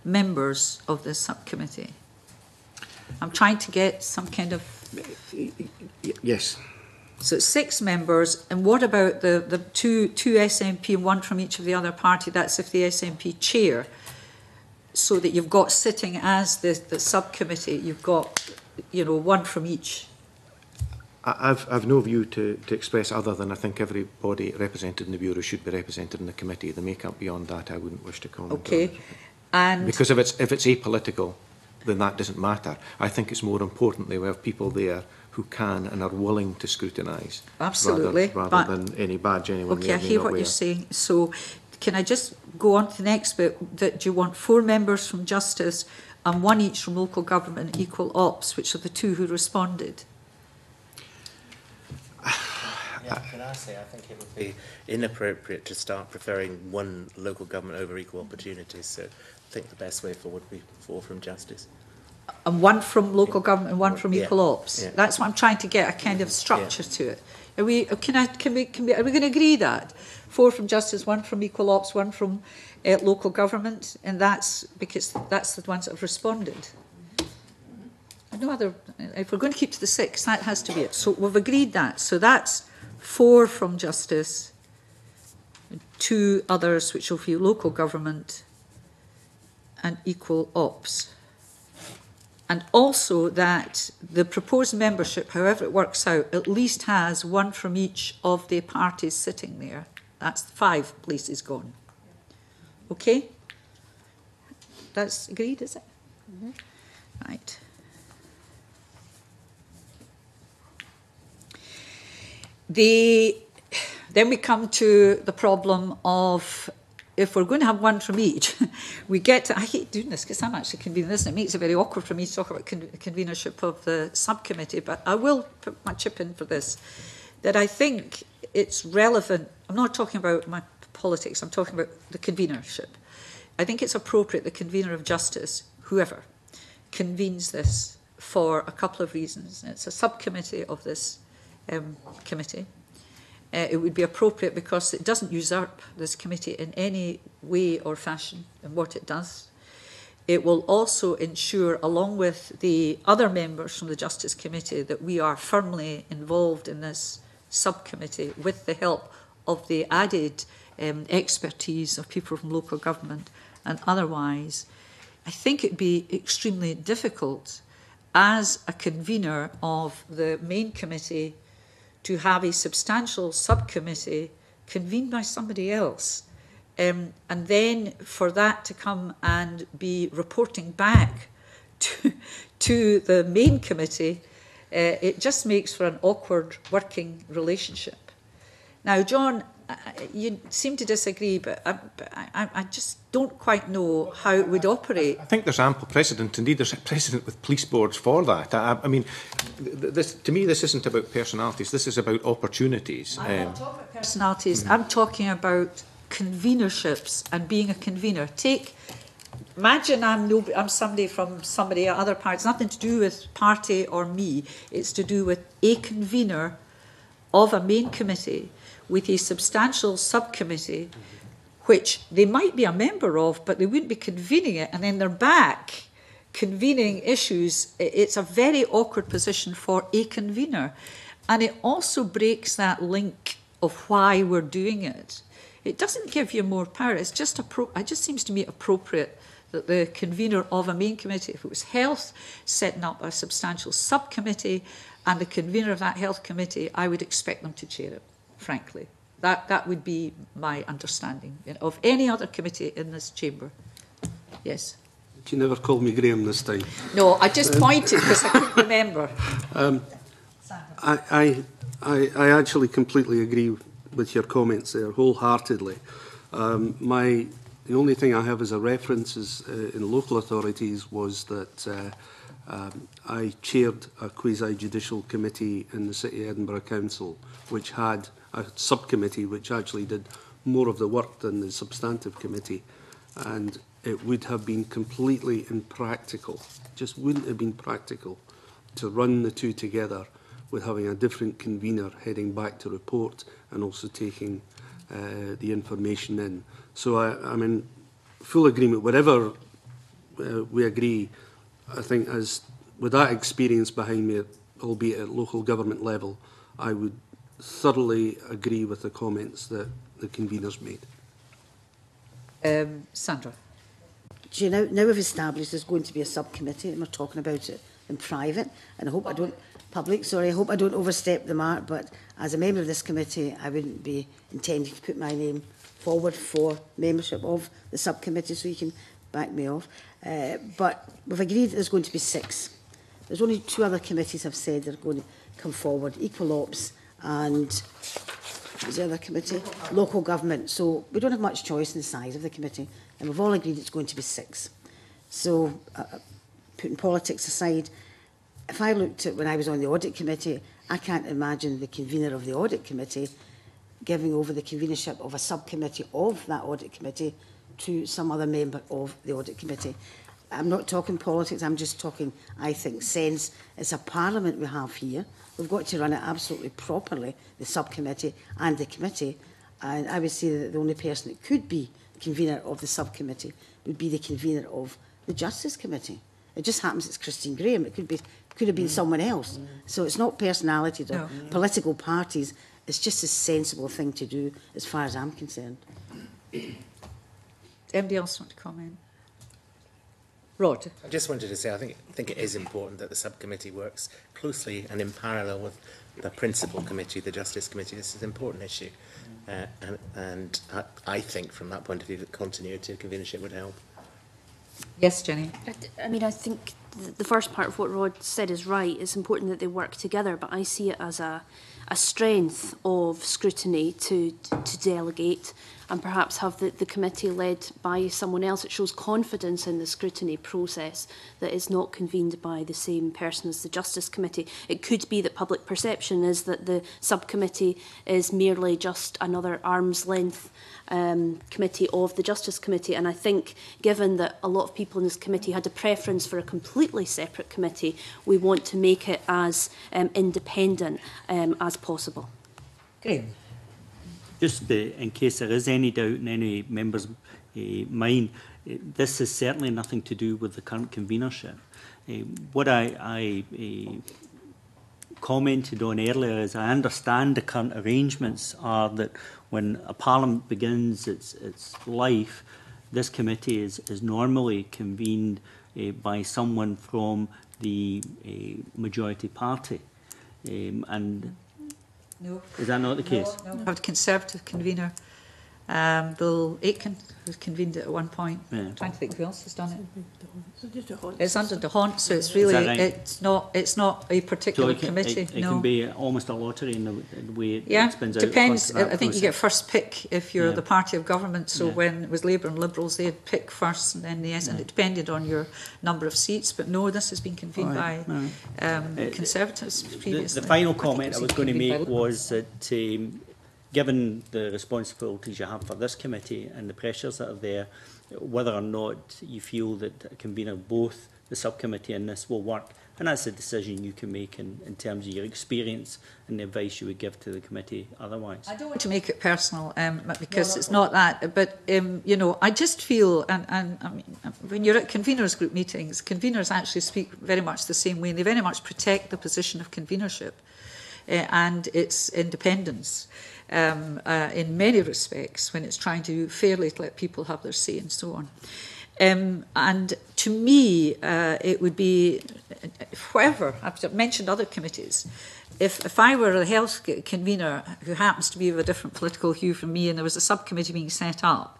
members of this subcommittee? I'm trying to get some kind of... Yes. So 6 members, and what about the two SNP and 1 from each of the other party? That's if the SNP chair, so that you've got sitting as the subcommittee, you've got, you know, 1 from each. I've no view to express other than I think everybody represented in the Bureau should be represented in the committee. The make-up beyond that I wouldn't wish to comment on. Okay, and... Because if it's apolitical, then that doesn't matter. I think it's more important that we have people there who can and are willing to scrutinise. Absolutely. Rather than any badge anyone okay, may I or may hear not what wear. you're saying. So can I just go on to the next bit? That do you want 4 members from Justice and 1 each from local government and equal ops, which are the 2 who responded? Yeah, can I say, I think it would be inappropriate to start preferring one local government over equal opportunities. So I think the best way forward would be 4 from Justice. And 1 from local government and 1 from Yeah. equal ops. Yeah. That's what I'm trying to get a kind of structure to it. Are we? Can we? Are we going to agree that 4 from Justice, 1 from equal ops, 1 from local government, and that's because that's the ones that have responded. No other. If we're going to keep to the 6, that has to be it. So we've agreed that. So that's 4 from Justice, 2 others which will be local government and equal ops. And also that the proposed membership, however it works out, at least has 1 from each of the parties sitting there. That's 5 places gone. Okay? That's agreed, is it? Mm-hmm. Right. Then we come to the problem of, if we're going to have 1 from each, we get to, I hate doing this because I'm actually convening this and it makes it very awkward for me to talk about convenership of the subcommittee, but I will put my chip in for this, that I think it's relevant. I'm not talking about my politics, I'm talking about the convenership. I think it's appropriate the convener of justice, whoever, convenes this for a couple of reasons. It's a subcommittee of this committee. It would be appropriate because it doesn't usurp this committee in any way or fashion in what it does. It will also ensure, along with the other members from the Justice Committee, that we are firmly involved in this subcommittee with the help of the added expertise of people from local government and otherwise. I think it would be extremely difficult as a convener of the main committee to have a substantial subcommittee convened by somebody else. And then for that to come and be reporting back to the main committee, it just makes for an awkward working relationship. Now, John, you seem to disagree, but I just don't quite know how it would operate. I think there's ample precedent. Indeed, there's precedent with police boards for that. I mean, to me, this isn't about personalities. This is about opportunities. I'm not talking about personalities. I'm talking about convenerships and being a convener. Imagine I'm somebody from other party. It's nothing to do with party or me. It's to do with a convener of a main committee with a substantial subcommittee, which they might be a member of, but they wouldn't be convening it, and then they're back convening issues. It's a very awkward position for a convener. And it also breaks that link of why we're doing it. It doesn't give you more power. It's just it just seems to me appropriate that the convener of a main committee, if it was health, setting up a substantial subcommittee, and the convener of that health committee, I would expect them to chair it, frankly. That would be my understanding of any other committee in this chamber. Yes. You never called me Graham this time. No, I just pointed because I couldn't remember. I actually completely agree with your comments there wholeheartedly. The only thing I have as a reference is, in local authorities was that I chaired a quasi-judicial committee in the City Edinburgh Council, which had a subcommittee which actually did more of the work than the substantive committee. And it would have been completely impractical, just wouldn't have been practical, to run the two together with having a different convener heading back to report and also taking the information in. So I'm in full agreement. Wherever we agree, I think as with that experience behind me, albeit at local government level, I would thoroughly agree with the comments that the conveners made. Sandra. Do you know, now we've established there's going to be a subcommittee and we're talking about it in private, and I hope I don't, I hope I don't overstep the mark, but as a member of this committee, I wouldn't be intending to put my name forward for membership of the subcommittee, so you can back me off. But we've agreed that there's going to be 6. There's only 2 other committees have said they're going to come forward, Equal Ops and what's the other committee? Local government. So we don't have much choice in the size of the committee, and we've all agreed it's going to be 6. So putting politics aside, if I looked at when I was on the audit committee, I can't imagine the convener of the audit committee giving over the convenership of a subcommittee of that audit committee to some other member of the audit committee. I'm not talking politics, I'm just talking, I think, sense. It's a parliament we have here. We've got to run it absolutely properly, the subcommittee and the committee. And I would say that the only person that could be convener of the subcommittee would be the convener of the Justice Committee. It just happens it's Christine Graham. It could have been someone else. So it's not personalities or political parties. It's just a sensible thing to do as far as I'm concerned. Anybody else want to comment? Rod. I just wanted to say I think it is important that the subcommittee works closely and in parallel with the principal committee, the Justice Committee. This is an important issue. And I think from that point of view that continuity of convenership would help. Yes, Jenny. I mean, I think the first part of what Rod said is right. It's important that they work together, but I see it as a strength of scrutiny to delegate and perhaps have the committee led by someone else. It shows confidence in the scrutiny process that is not convened by the same person as the Justice Committee. It could be that public perception is that the subcommittee is merely just another arm's length committee of the Justice Committee, and I think given that a lot of people in this committee had a preference for a completely separate committee, we want to make it as independent as possible. Graham. Just in case there is any doubt in any member's mind, this is certainly nothing to do with the current convenership. What I commented on earlier is I understand the current arrangements are that when a parliament begins its life, this committee is normally convened by someone from the majority party. And no. Is that not the case? No. We have a Conservative convener, Bill Aitken, who's convened it at one point. Yeah. I'm trying to think who else has done it. It's under the Haunt, so it's really right? it's not a particular committee. It can be almost a lottery in the way it spins out. Depends. I think you get first pick if you're the party of government. So when it was Labour and Liberals, they'd pick first, and then and it depended on your number of seats. But no, this has been convened by Conservatives previously. The final comment I was going to make was that given the responsibilities you have for this committee and the pressures that are there, whether or not you feel that a convener both the subcommittee and this will work, and that's a decision you can make in terms of your experience and the advice you would give to the committee otherwise. I don't want to make it personal because it's not that, but you know, I just feel, and I mean, when you're at conveners group meetings, conveners actually speak very much the same way, and they very much protect the position of convenership and its independence. In many respects, when it's trying to fairly let people have their say and so on. And to me, it would be, whoever, I've mentioned other committees, if I were a health convener who happens to be of a different political hue from me and there was a subcommittee being set up,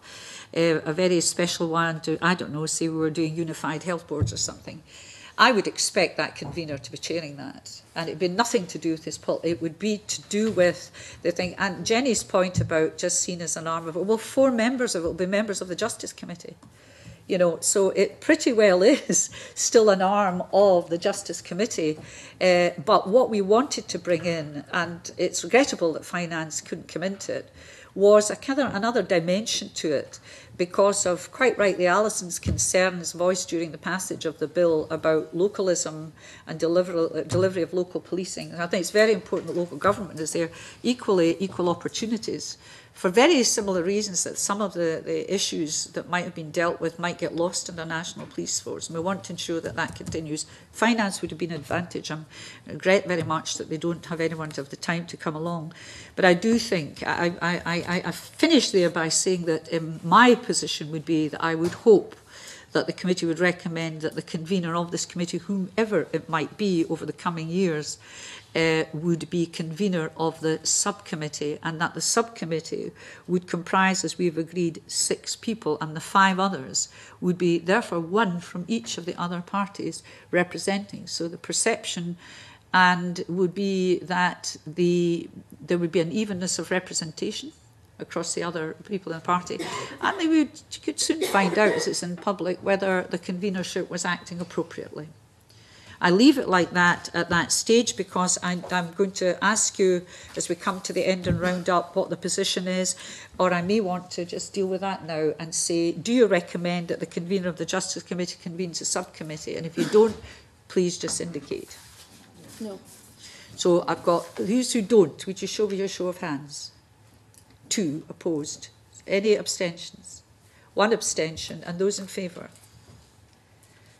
a very special one to, I don't know, say we were doing unified health boards or something, I would expect that convener to be chairing that. And it'd be nothing to do with his it would be to do with the thing. And Jenny's point about just seen as an arm of it, well, 4 members of it will be members of the Justice Committee. You know, so it pretty well is still an arm of the Justice Committee. But what we wanted to bring in, and it's regrettable that Finance couldn't come into it, was another dimension to it, because of, quite rightly, Alison's concerns voiced during the passage of the bill about localism and delivery of local policing. And I think it's very important that local government is there equal opportunities, for very similar reasons that some of the issues that might have been dealt with might get lost in the National Police Force. And we want to ensure that that continues. Finance would have been an advantage. I regret very much that they don't have anyone to have the time to come along. But I do think, I finished there by saying that my position would be that I would hope that the committee would recommend that the convener of this committee, whomever it might be over the coming years, would be convener of the subcommittee, and that the subcommittee would comprise, as we've agreed, 6 people, and the 5 others would be therefore 1 from each of the other parties representing. So the perception and would be that there would be an evenness of representation across the other people in the party, and you could soon find out, as it's in public, whether the convenership was acting appropriately. I leave it like that at that stage, because I'm going to ask you, as we come to the end and round up, what the position is, or I may want to just deal with that now and say, do you recommend that the convener of the Justice Committee convenes a subcommittee? And if you don't, please just indicate. No. So I've got those who don't. Would you show me your show of hands? 2 opposed. Any abstentions? 1 abstention, and those in favour?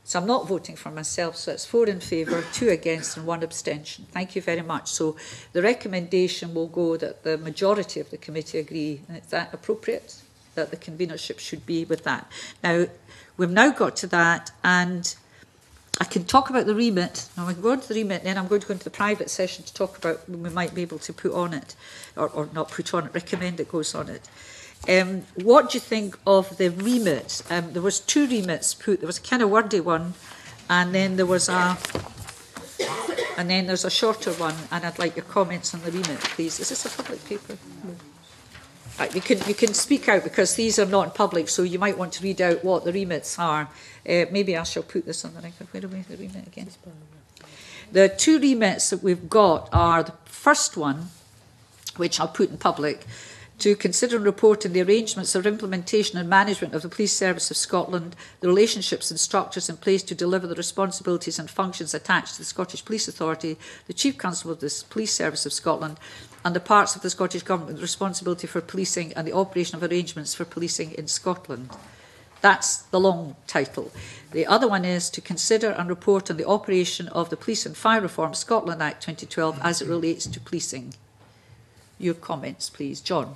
So I'm not voting for myself, so it's 4 in favour, 2 against and 1 abstention. Thank you very much. So the recommendation will go that the majority of the committee agree. And is that appropriate? That the convenership should be with that. Now, we've now got to that, and I can talk about the remit. Now, I can go on to the remit, then I'm going to go into the private session to talk about when we might be able to put on it, or not put on it, recommend it goes on it. What do you think of the remit? There was 2 remits put. There was a kind of wordy one, and then there was there's a shorter one. And I'd like your comments on the remit, please. Is this a public paper? No. Right, you can speak out, because these are not in public, so you might want to read out what the remits are. Maybe I shall put this on the record. Where are we? The remit again. The 2 remits that we've got are the first one, which I'll put in public, to consider and report on the arrangements of implementation and management of the Police Service of Scotland, the relationships and structures in place to deliver the responsibilities and functions attached to the Scottish Police Authority, the Chief Constable of the Police Service of Scotland, and the parts of the Scottish Government with responsibility for policing and the operation of arrangements for policing in Scotland. That's the long title. The other one is to consider and report on the operation of the Police and Fire Reform Scotland Act 2012 as it relates to policing. Your comments, please. John.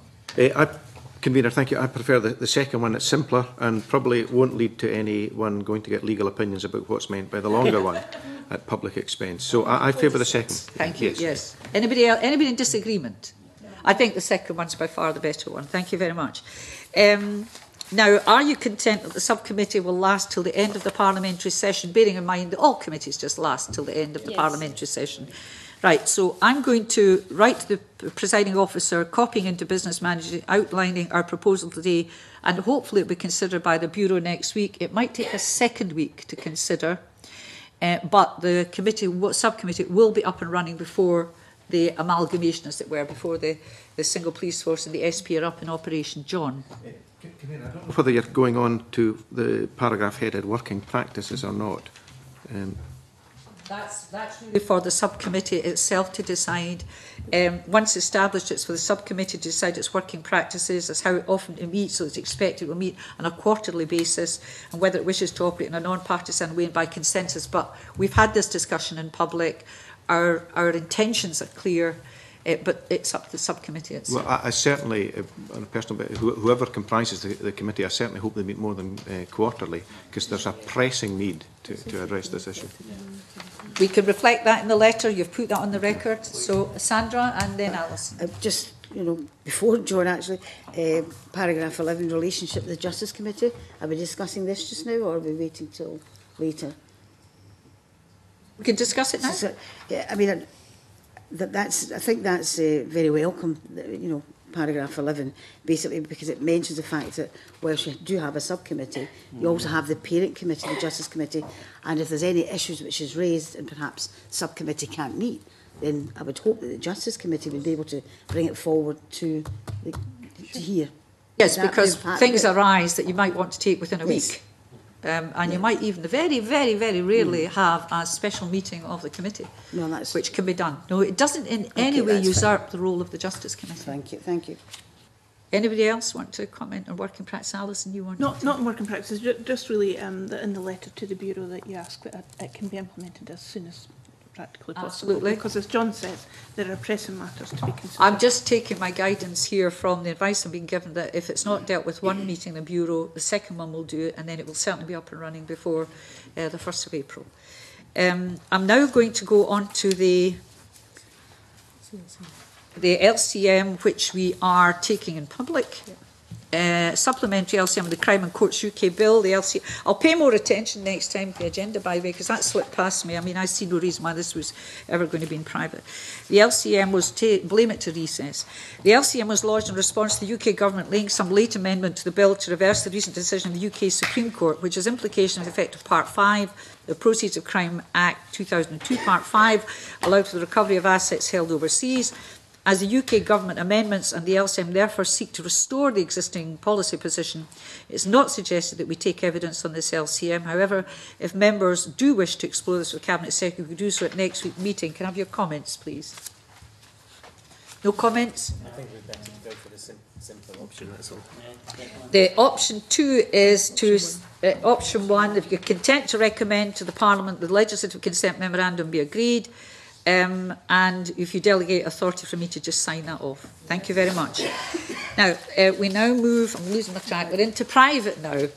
Convener, thank you. I prefer the second one. It's simpler and probably won't lead to anyone going to get legal opinions about what's meant by the longer one at public expense. So I favour the second. Thank you. Yes. Anybody else? Anybody in disagreement? I think the second one's by far the better one. Thank you very much. Now, are you content that the subcommittee will last till the end of the parliamentary session, bearing in mind that all committees just last till the end of the parliamentary session? Right, so I'm going to write to the presiding officer, copying into business manager, outlining our proposal today, and hopefully it will be considered by the Bureau next week. It might take a second week to consider, but the subcommittee will be up and running before the amalgamation, as it were, before the single police force and the SP are up in operation. John. I don't know whether you're going on to the paragraph headed working practices or not. That's really for the subcommittee itself to decide. Once established, it's for the subcommittee to decide its working practices, as how often it meets, so it's expected it will meet on a quarterly basis, and whether it wishes to operate in a non-partisan way and by consensus. But we've had this discussion in public. Our intentions are clear, but it's up to the subcommittee itself. Well, I certainly, on a personal basis, whoever comprises the committee, I certainly hope they meet more than quarterly, because there's a pressing need to address this issue. We can reflect that in the letter. You've put that on the record. So Sandra and then Alison. Just, before John actually, paragraph 11, relationship with the Justice Committee. Are we discussing this just now, or are we waiting till later? We can discuss it now. So, yeah, I mean, I think that's very welcome, you know, paragraph 11, basically, because it mentions the fact that whilst you do have a subcommittee, you also have the parent committee, the Justice Committee, and if there's any issues which is raised and perhaps subcommittee can't meet, then I would hope that the Justice Committee would be able to bring it forward to here. Yes, Would that because be a part things of it? arise that you might want to take within a Yes. week. And you might even very, very, very rarely have a special meeting of the committee, No, that's... which can be done. No, it doesn't in any way that's usurp the role of the Justice Committee. Thank you, thank you. Anybody else want to comment on working practice? Alison, you want Not to? in working practice, just really that in the letter to the Bureau that you ask that it can be implemented as soon as practically possible. Absolutely. Because as John says, there are pressing matters to be considered. I'm just taking my guidance here from the advice I'm being given that if it's not dealt with one meeting in the Bureau, the second one will do it, and then it will certainly be up and running before the 1st of April. I'm now going to go on to the LCM, which we are taking in public. Supplementary LCM of the Crime and Courts UK Bill, the LCM. I'll pay more attention next time to the agenda, by the way, because that slipped past me. I mean, I see no reason why this was ever going to be in private. The LCM was, blame it to recess. The LCM was lodged in response to the UK Government laying some late amendment to the bill to reverse the recent decision of the UK Supreme Court, which has implications with effect of Part 5, the Proceeds of Crime Act 2002, Part 5, allowed for the recovery of assets held overseas. As the UK Government amendments and the LCM therefore seek to restore the existing policy position, it's not suggested that we take evidence on this LCM. However, if members do wish to explore this with Cabinet Secretary, we could do so at next week's meeting. Can I have your comments, please? No comments? I think we'd better go for the simple option, that's all. The option 2 is to, option 1, if you're content to recommend to the Parliament the legislative consent memorandum be agreed, and if you delegate authority for me to just sign that off. Thank you very much. Now, we now move, I'm losing my track, we're into private now.